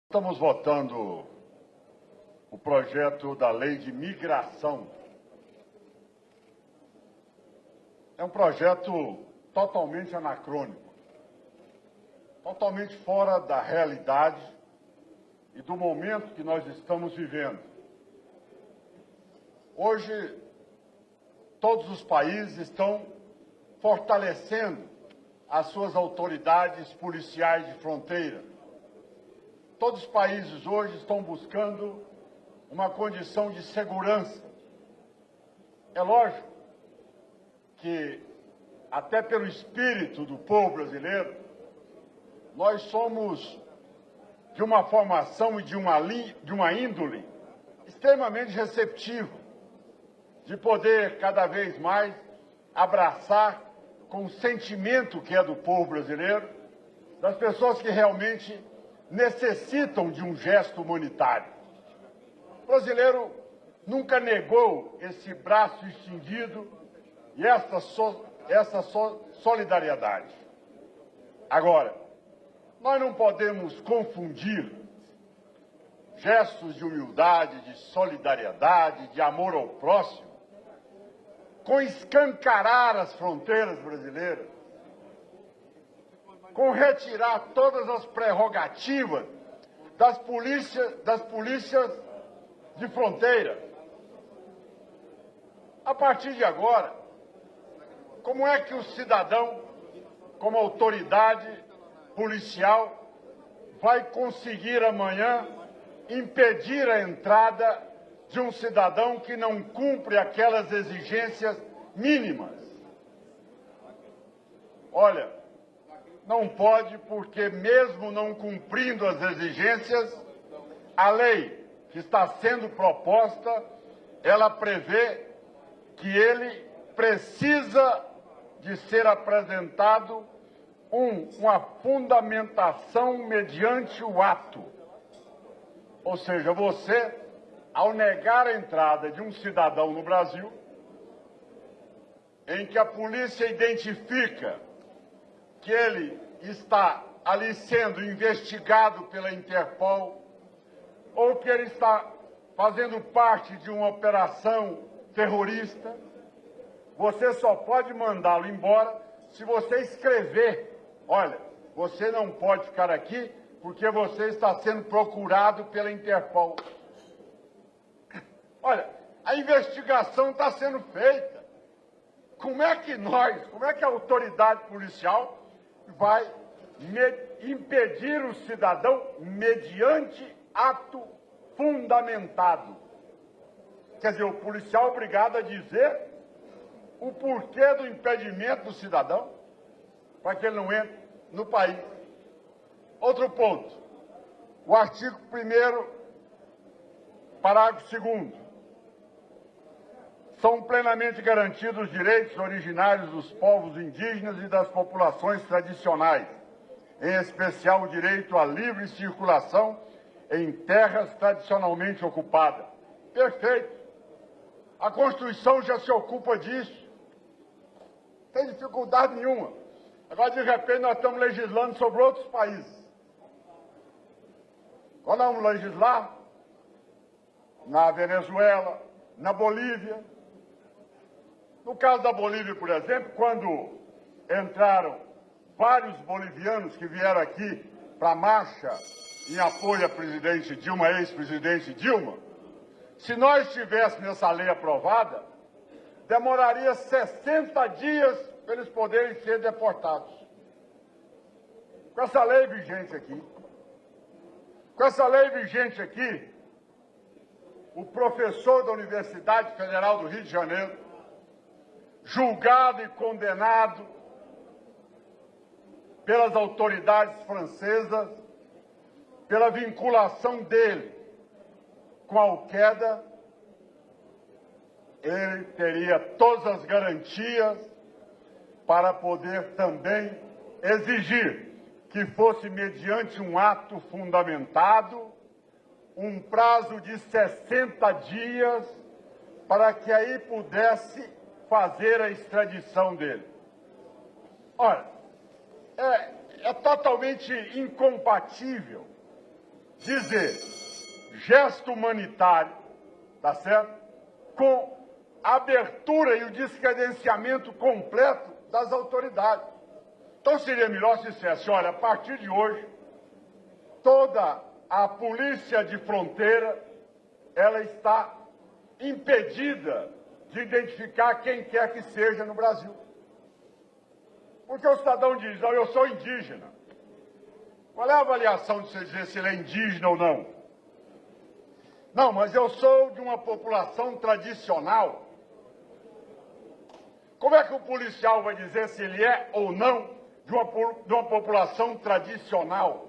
Estamos votando o projeto da Lei de Migração. É um projeto totalmente anacrônico, totalmente fora da realidade e do momento que nós estamos vivendo. Hoje, todos os países estão fortalecendo as suas autoridades policiais de fronteira. Todos os países hoje estão buscando uma condição de segurança. É lógico que, até pelo espírito do povo brasileiro, nós somos de uma formação e de uma índole extremamente receptiva, de poder cada vez mais abraçar com o sentimento que é do povo brasileiro, das pessoas que realmente necessitam de um gesto humanitário. O brasileiro nunca negou esse braço estendido e essa solidariedade. Agora, nós não podemos confundir gestos de humildade, de solidariedade, de amor ao próximo, com escancarar as fronteiras brasileiras, com retirar todas as prerrogativas das polícias de fronteira. A partir de agora, como é que o cidadão, como autoridade policial, vai conseguir amanhã impedir a entrada de um cidadão que não cumpre aquelas exigências mínimas? Olha, não pode, porque mesmo não cumprindo as exigências, a lei que está sendo proposta, ela prevê que ele precisa de ser apresentado uma fundamentação mediante o ato. Ou seja, você, ao negar a entrada de um cidadão no Brasil, em que a polícia identifica que ele está ali sendo investigado pela Interpol, ou que ele está fazendo parte de uma operação terrorista, você só pode mandá-lo embora se você escrever: olha, você não pode ficar aqui porque você está sendo procurado pela Interpol. Olha, a investigação está sendo feita. Como é que a autoridade policial vai impedir o cidadão mediante ato fundamentado? Quer dizer, o policial é obrigado a dizer o porquê do impedimento do cidadão para que ele não entre no país. Outro ponto, o artigo 1º, parágrafo 2º. São plenamente garantidos os direitos originários dos povos indígenas e das populações tradicionais, em especial o direito à livre circulação em terras tradicionalmente ocupadas. Perfeito. A Constituição já se ocupa disso. Não tem dificuldade nenhuma. Agora, de repente, nós estamos legislando sobre outros países. Quando vamos legislar na Venezuela, na Bolívia. No caso da Bolívia, por exemplo, quando entraram vários bolivianos que vieram aqui para a marcha em apoio à presidente Dilma, ex-presidente Dilma, se nós tivéssemos essa lei aprovada, demoraria 60 dias para eles poderem ser deportados. Com essa lei vigente aqui, o professor da Universidade Federal do Rio de Janeiro, julgado e condenado pelas autoridades francesas pela vinculação dele com a Al-Qaeda, ele teria todas as garantias para poder também exigir que fosse mediante um ato fundamentado, um prazo de 60 dias, para que aí pudesse fazer a extradição dele. Ora, é totalmente incompatível dizer gesto humanitário, tá certo? Com a abertura e o descredenciamento completo das autoridades. Então seria melhor se dissesse, olha, a partir de hoje, toda a polícia de fronteira, ela está impedida de identificar quem quer que seja no Brasil. Porque o cidadão diz, não, eu sou indígena. Qual é a avaliação de você dizer se ele é indígena ou não? Não, mas eu sou de uma população tradicional. Como é que o policial vai dizer se ele é ou não de uma população tradicional?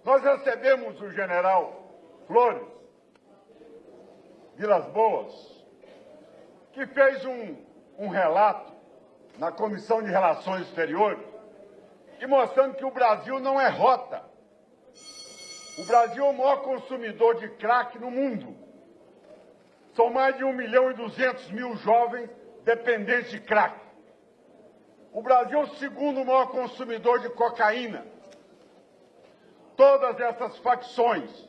Nós recebemos o general Flores, Vilas Boas, que fez um relato na Comissão de Relações Exteriores e mostrando que o Brasil não é rota. O Brasil é o maior consumidor de crack no mundo. São mais de 1.200.000 jovens dependentes de crack. O Brasil é o segundo maior consumidor de cocaína. Todas essas facções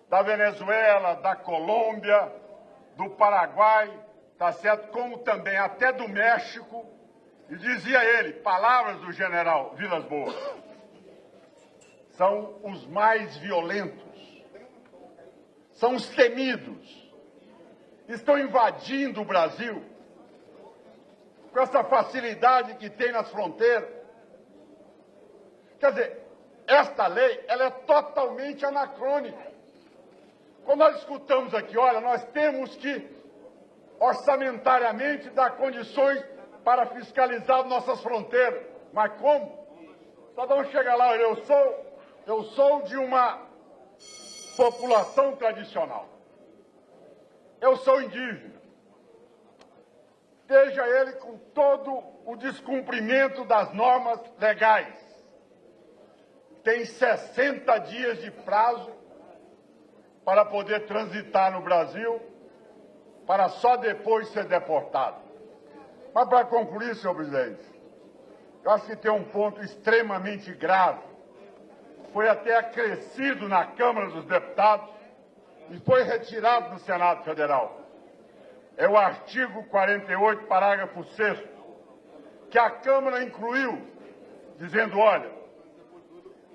da Venezuela, da Colômbia, do Paraguai, tá certo? Como também até do México, e dizia ele, palavras do general Vilas Boas, são os mais violentos, são os temidos, estão invadindo o Brasil com essa facilidade que tem nas fronteiras. Quer dizer, esta lei, ela é totalmente anacrônica. Quando nós escutamos aqui, olha, nós temos que orçamentariamente dar condições para fiscalizar nossas fronteiras. Mas como? O cidadão chega lá, olha, eu sou de uma população tradicional. Eu sou indígena. Veja ele com todo o descumprimento das normas legais. Tem 60 dias de prazo para poder transitar no Brasil, para só depois ser deportado. Mas para concluir, senhor presidente, eu acho que tem um ponto extremamente grave. Foi até acrescido na Câmara dos Deputados e foi retirado do Senado Federal. É o artigo 48, parágrafo 6º, que a Câmara incluiu, dizendo, olha,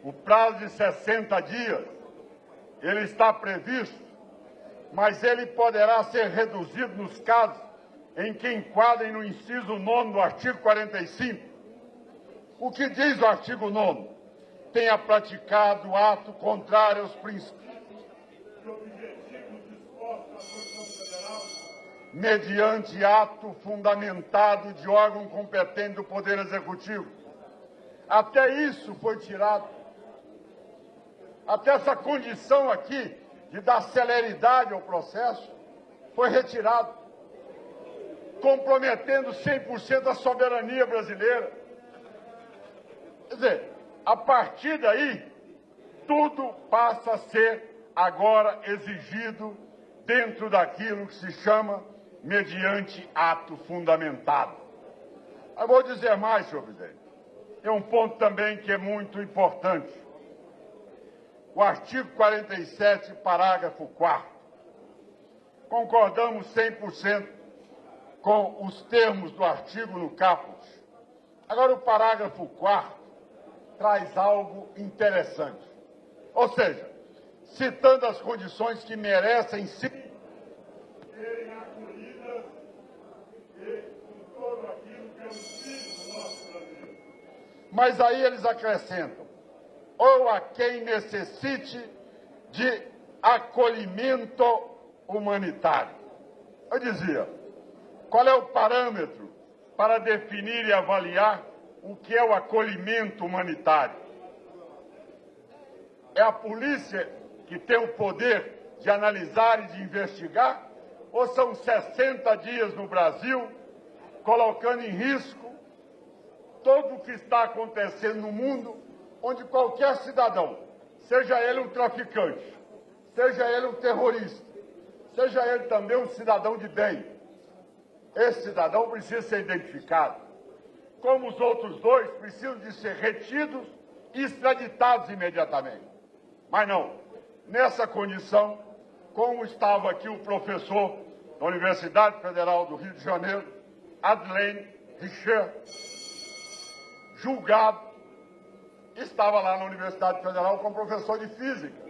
o prazo de 60 dias, ele está previsto, mas ele poderá ser reduzido nos casos em que enquadrem no inciso 9º do artigo 45. O que diz o artigo 9º? Tenha praticado ato contrário aos princípios e objetivos dispostos na Constituição Federal, mediante ato fundamentado de órgão competente do Poder Executivo. Até isso foi tirado. Até essa condição aqui de dar celeridade ao processo foi retirado, comprometendo 100% a soberania brasileira. Quer dizer, a partir daí, tudo passa a ser agora exigido dentro daquilo que se chama mediante ato fundamentado. Eu vou dizer mais, senhor presidente. Tem um ponto também que é muito importante. O artigo 47, parágrafo 4º. Concordamos 100% com os termos do artigo no caput. Agora, o parágrafo 4º traz algo interessante. Ou seja, citando as condições que merecem serem acolhidas com todo aquilo que é o espírito do nosso Brasil. Mas aí eles acrescentam, ou a quem necessite de acolhimento humanitário. Eu dizia, qual é o parâmetro para definir e avaliar o que é o acolhimento humanitário? É a polícia que tem o poder de analisar e de investigar? Ou são 60 dias no Brasil, colocando em risco todo o que está acontecendo no mundo, onde qualquer cidadão, seja ele um traficante, seja ele um terrorista, seja ele também um cidadão de bem, esse cidadão precisa ser identificado. Como os outros dois, precisam de ser retidos e extraditados imediatamente. Mas não, nessa condição, como estava aqui o professor da Universidade Federal do Rio de Janeiro, Adelaine Richard, julgado, estava lá na Universidade Federal como professor de Física.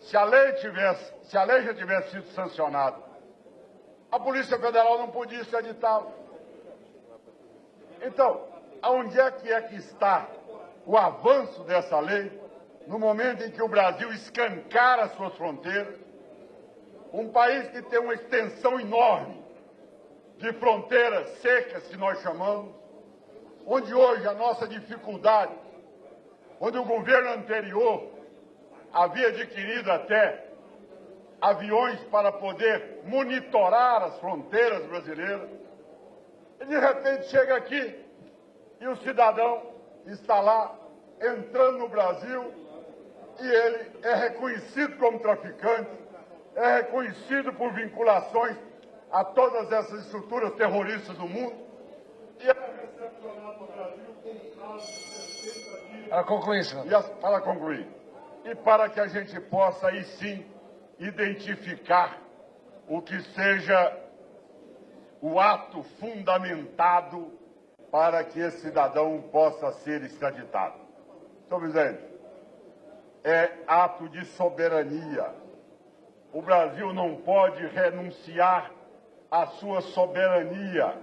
Se a lei já tivesse sido sancionada, a Polícia Federal não podia extraditá-lo. Então, aonde é que está o avanço dessa lei no momento em que o Brasil escancara as suas fronteiras? Um país que tem uma extensão enorme de fronteiras secas, que nós chamamos, onde hoje a nossa dificuldade, onde o governo anterior havia adquirido até aviões para poder monitorar as fronteiras brasileiras, e de repente chega aqui e o cidadão está lá entrando no Brasil e ele é reconhecido como traficante, é reconhecido por vinculações a todas essas estruturas terroristas do mundo e é recepcionado no Brasil com um prazo de 60 dias. Para concluir, senhor. Para concluir. E para que a gente possa, aí sim, identificar o que seja o ato fundamentado para que esse cidadão possa ser extraditado. Senhor presidente, é ato de soberania. O Brasil não pode renunciar à sua soberania.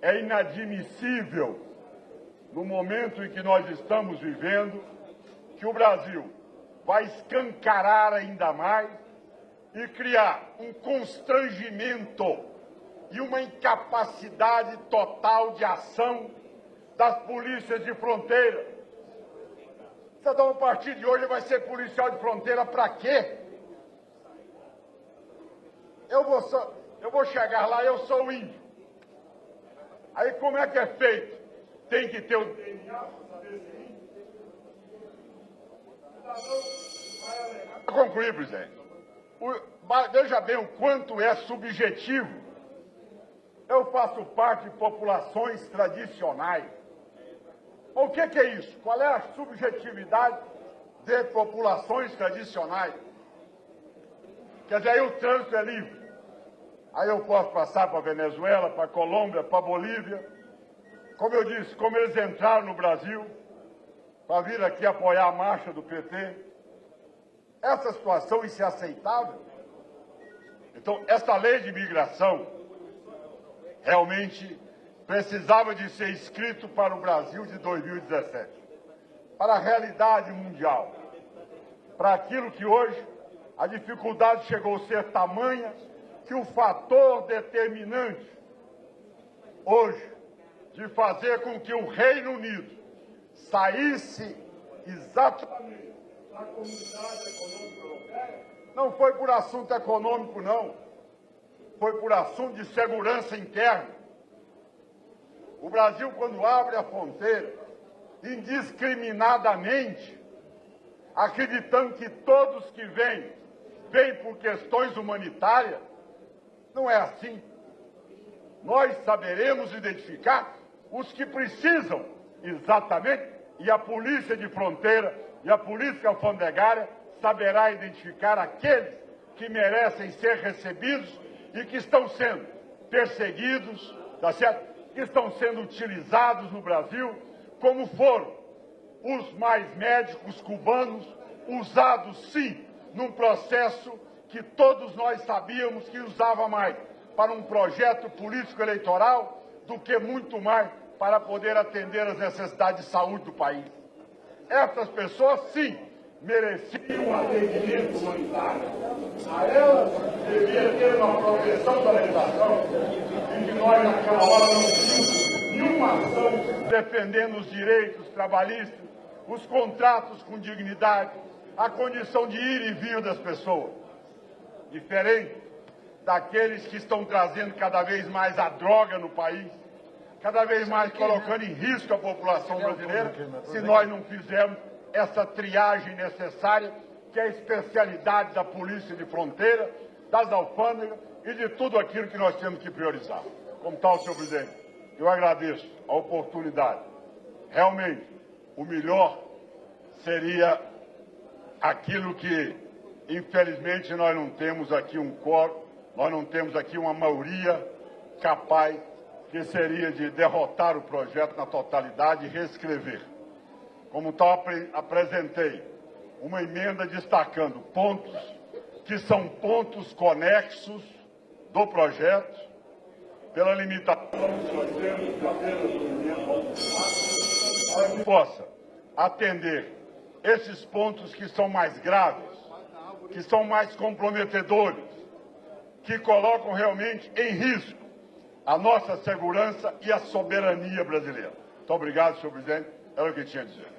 É inadmissível, no momento em que nós estamos vivendo, que o Brasil vai escancarar ainda mais e criar um constrangimento e uma incapacidade total de ação das polícias de fronteira. Cidadão, a partir de hoje vai ser policial de fronteira para quê? Eu vou chegar lá, eu sou o índio. Aí como é que é feito? Tem que ter o DNA para saber se é índio. Para concluir, presidente, veja bem o quanto é subjetivo. Eu faço parte de populações tradicionais. O que é isso? Qual é a subjetividade de populações tradicionais? Quer dizer, aí o trânsito é livre. Aí eu posso passar para a Venezuela, para a Colômbia, para a Bolívia. Como eu disse, como eles entraram no Brasil para vir aqui apoiar a marcha do PT. Essa situação, isso é aceitável? Então, essa lei de imigração realmente precisava de ser escrito para o Brasil de 2017, para a realidade mundial, para aquilo que hoje a dificuldade chegou a ser tamanha que o fator determinante hoje de fazer com que o Reino Unido saísse exatamente da Comunidade Econômica Europeia não foi por assunto econômico, não. Foi por assunto de segurança interna. O Brasil, quando abre a fronteira, indiscriminadamente, acreditando que todos que vêm por questões humanitárias, não é assim. Nós saberemos identificar os que precisam exatamente, e a polícia de fronteira e a polícia alfandegária saberá identificar aqueles que merecem ser recebidos e que estão sendo perseguidos, tá certo? Que estão sendo utilizados no Brasil, como foram os mais médicos cubanos, usados sim, num processo que todos nós sabíamos que usava mais para um projeto político-eleitoral do que muito mais para poder atender às necessidades de saúde do país. Essas pessoas, sim, mereciam um atendimento humanitário. A elas devia ter uma proteção da legislação e que nós, naquela hora, não tínhamos nenhuma ação defendendo os direitos trabalhistas, os contratos com dignidade, a condição de ir e vir das pessoas. Diferente daqueles que estão trazendo cada vez mais a droga no país, cada vez mais colocando em risco a população brasileira, se nós não fizermos essa triagem necessária, que é a especialidade da Polícia de Fronteira, das alfândegas e de tudo aquilo que nós temos que priorizar. Como tal, senhor presidente, eu agradeço a oportunidade. Realmente, o melhor seria aquilo que, infelizmente, nós não temos aqui um quórum, nós não temos aqui uma maioria capaz, que seria de derrotar o projeto na totalidade e reescrever. Como tal, apresentei uma emenda destacando pontos que são pontos conexos do projeto, pela limitação que nós temos de apenas para que possa atender esses pontos que são mais graves, que são mais comprometedores, que colocam realmente em risco a nossa segurança e a soberania brasileira. Muito obrigado, senhor presidente. Era o que tinha a dizer.